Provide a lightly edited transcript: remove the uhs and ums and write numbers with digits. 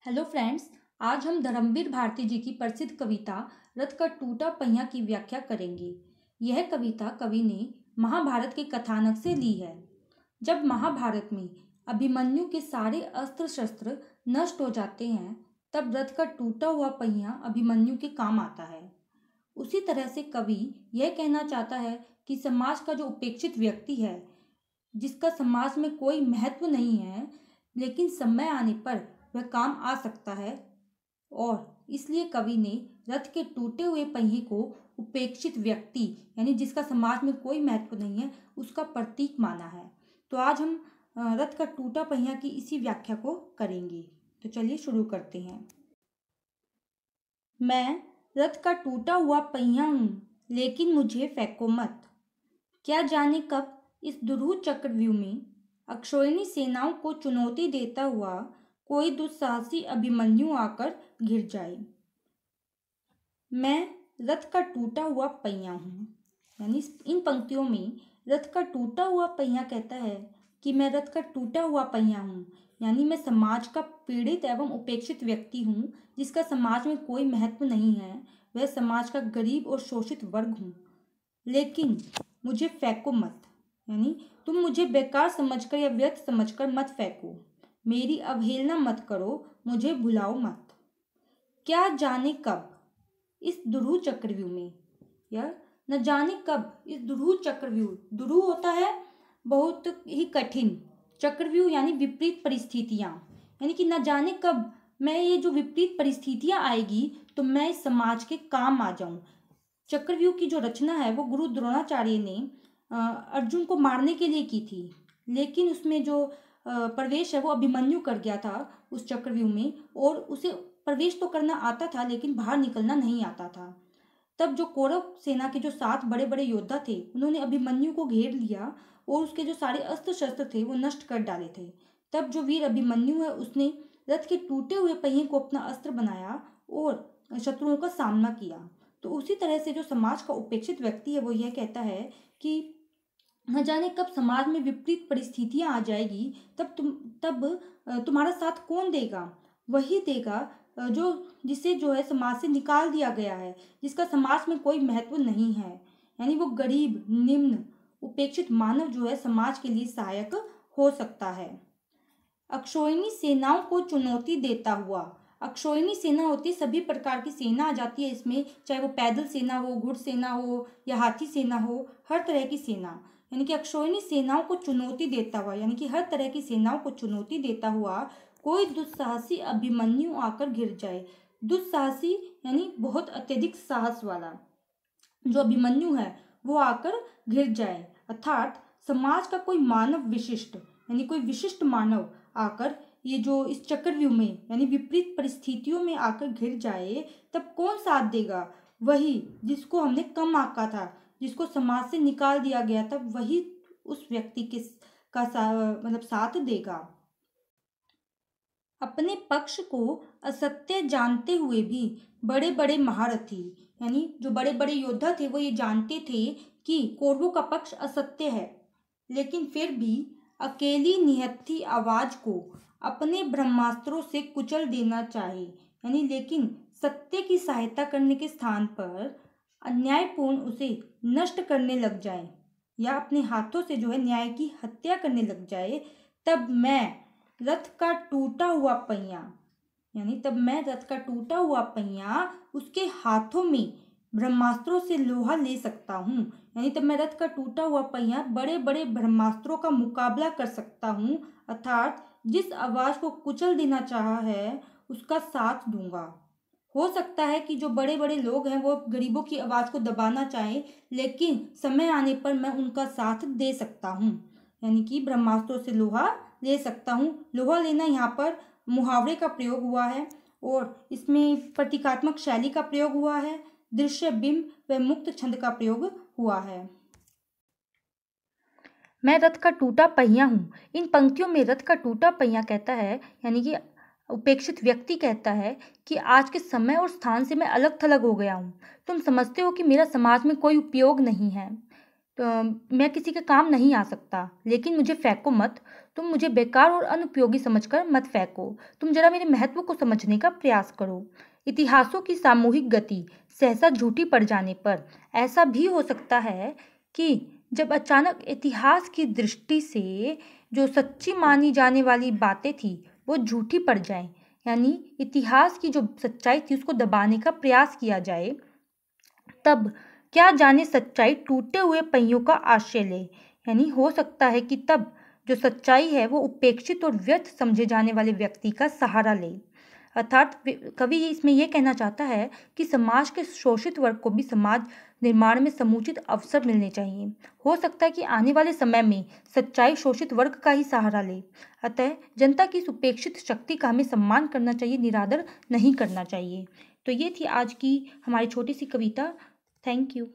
Hello friends, आज हम धर्मवीर भारती जी की प्रसिद्ध कविता रथ का टूटा पहिया की व्याख्या करेंगे। यह कविता कवि ने महाभारत के कथानक से ली है। जब महाभारत में अभिमन्यु के सारे अस्त्र शस्त्र नष्ट हो जाते हैं, तब रथ का टूटा हुआ पहिया अभिमन्यु के काम आता है। उसी तरह से कवि यह कहना चाहता है कि समाज का जो उपेक्षित व्यक्ति है, जिसका समाज में कोई महत्व नहीं है, लेकिन समय आने पर वह काम आ सकता है, और इसलिए कवि ने रथ के टूटे हुए पहिए को उपेक्षित व्यक्ति यानी जिसका समाज में कोई महत्व नहीं है, उसका प्रतीक माना है। तो आज हम रथ का टूटा पहिया की इसी व्याख्या को करेंगे। तो चलिए शुरू करते हैं। मैं रथ का टूटा हुआ पहिया हूँ, लेकिन मुझे फेंको मत। क्या जाने कब इस दुरूह चक्रव्यूह में अक्षौहिणी सेनाओं को चुनौती देता हुआ कोई दुस्साहसी अभिमन्यु आकर घिर जाए। मैं रथ का टूटा हुआ पहिया हूँ, यानी इन पंक्तियों में रथ का टूटा हुआ पहिया कहता है कि मैं रथ का टूटा हुआ पहिया हूँ, यानी मैं समाज का पीड़ित एवं उपेक्षित व्यक्ति हूँ, जिसका समाज में कोई महत्व नहीं है। वह समाज का गरीब और शोषित वर्ग हूँ, लेकिन मुझे फेंको मत, यानी तुम मुझे बेकार समझकर या व्यर्थ समझकर मत फेंको। मेरी अवहेलना मत करो, मुझे भुलाओ मत। क्या जाने कब इस दुरूह चक्रव्यूह में, या न जाने कब इस दुरूह चक्रव्यूह, दुरूह होता है बहुत ही कठिन, चक्रव्यूह यानी विपरीत परिस्थितियां, यानी कि न जाने कब मैं ये जो विपरीत परिस्थितियां आएगी तो मैं इस समाज के काम आ जाऊं। चक्रव्यूह की जो रचना है वो गुरु द्रोणाचार्य ने अर्जुन को मारने के लिए की थी, लेकिन उसमें जो प्रवेश है वो अभिमन्यु कर गया था उस चक्रव्यूह में, और उसे प्रवेश तो करना आता था लेकिन बाहर निकलना नहीं आता था। तब जो कौरव सेना के जो 7 बड़े बड़े योद्धा थे, उन्होंने अभिमन्यु को घेर लिया और उसके जो सारे अस्त्र शस्त्र थे वो नष्ट कर डाले थे। तब जो वीर अभिमन्यु है, उसने रथ के टूटे हुए पहिए को अपना अस्त्र बनाया और शत्रुओं का सामना किया। तो उसी तरह से जो समाज का उपेक्षित व्यक्ति है वो यह कहता है कि न जाने कब समाज में विपरीत परिस्थितियां आ जाएगी, तब तुम्हारा साथ कौन देगा? वही देगा जो जिसे जो है समाज से निकाल दिया गया है, जिसका समाज में कोई महत्व नहीं है, यानी वो गरीब, निम्न, उपेक्षित मानव जो है समाज के लिए सहायक हो सकता है। अक्षौहिणी सेनाओं को चुनौती देता हुआ, अक्षौहिणी सेना होती है, सभी प्रकार की सेना आ जाती है इसमें, चाहे वो पैदल सेना हो, घुड़ सेना हो या हाथी सेना हो, हर तरह की सेना, यानी कि अक्षौहिणी सेनाओं को चुनौती देता हुआ, यानी कि हर तरह की सेनाओं को चुनौती देता हुआ कोई दुस्साहसी अभिमन्यु आकर घिर जाए। दुस्साहसी यानी बहुत अत्यधिक साहस वाला जो अभिमन्यु है वो आकर घिर जाए, अर्थात समाज का कोई मानव विशिष्ट, यानी कोई विशिष्ट मानव आकर ये जो इस चक्रव्यूह में यानी विपरीत परिस्थितियों में आकर घिर जाए, तब कौन साथ देगा? वही जिसको हमने कम आंका था, जिसको समाज से निकाल दिया गया था, वही उस व्यक्ति के मतलब साथ देगा। अपने पक्ष को असत्य जानते हुए भी बड़े बड़े महारथी, यानी जो बड़े बड़े योद्धा थे, वो ये जानते थे कि कौरवों का पक्ष असत्य है, लेकिन फिर भी अकेली निहत्थी आवाज को अपने ब्रह्मास्त्रों से कुचल देना चाहे, यानी लेकिन सत्य की सहायता करने के स्थान पर अन्यायपूर्ण उसे नष्ट करने लग जाए, या अपने हाथों से जो है न्याय की हत्या करने लग जाए, तब मैं रथ का टूटा हुआ पहिया, यानी तब मैं रथ का टूटा हुआ पहिया उसके हाथों में ब्रह्मास्त्रों से लोहा ले सकता हूँ, यानी तब मैं रथ का टूटा हुआ पहिया बड़े बड़े ब्रह्मास्त्रों का मुकाबला कर सकता हूँ, अर्थात जिस आवाज को कुचल देना चाहा है उसका साथ दूंगा। हो सकता है कि जो बड़े बड़े लोग हैं वो गरीबों की आवाज को दबाना चाहें, लेकिन समय आने पर मैं उनका साथ दे सकता हूँ, यानी कि ब्रह्मास्त्रों से लोहा ले सकता हूँ। लोहा लेना यहाँ पर मुहावरे का प्रयोग हुआ है, और इसमें प्रतीकात्मक शैली का प्रयोग हुआ है, दृश्य बिंब व मुक्त छंद का प्रयोग हुआ है। मैं रथ का टूटा पहिया हूँ, इन पंक्तियों में रथ का टूटा पहिया कहता है, यानी कि उपेक्षित व्यक्ति कहता है कि आज के समय और स्थान से मैं अलग थलग हो गया हूँ। तुम समझते हो कि मेरा समाज में कोई उपयोग नहीं है, तो मैं किसी के काम नहीं आ सकता, लेकिन मुझे फेंको मत। तुम मुझे बेकार और अनुपयोगी समझकर मत फेंको। तुम जरा मेरे महत्व को समझने का प्रयास करो। इतिहासों की सामूहिक गति सहसा झूठी पड़ जाने पर ऐसा भी हो सकता है कि जब अचानक इतिहास की दृष्टि से जो सच्ची मानी जाने वाली बातें थी वो झूठी पड़ जाएं, यानी इतिहास की जो सच्चाई थी उसको दबाने का प्रयास किया जाए, तब क्या जाने सच्चाई टूटे हुए पहियों का आश्रय ले। यानी हो सकता है कि तब जो सच्चाई है वो उपेक्षित और व्यर्थ समझे जाने वाले व्यक्ति का सहारा ले। अर्थात कवि इसमें यह कहना चाहता है कि समाज के शोषित वर्ग को भी समाज निर्माण में समुचित अवसर मिलने चाहिए। हो सकता है कि आने वाले समय में सच्चाई शोषित वर्ग का ही सहारा ले। अतः जनता की इस उपेक्षित शक्ति का हमें सम्मान करना चाहिए, निरादर नहीं करना चाहिए। तो ये थी आज की हमारी छोटी सी कविता। Thank you.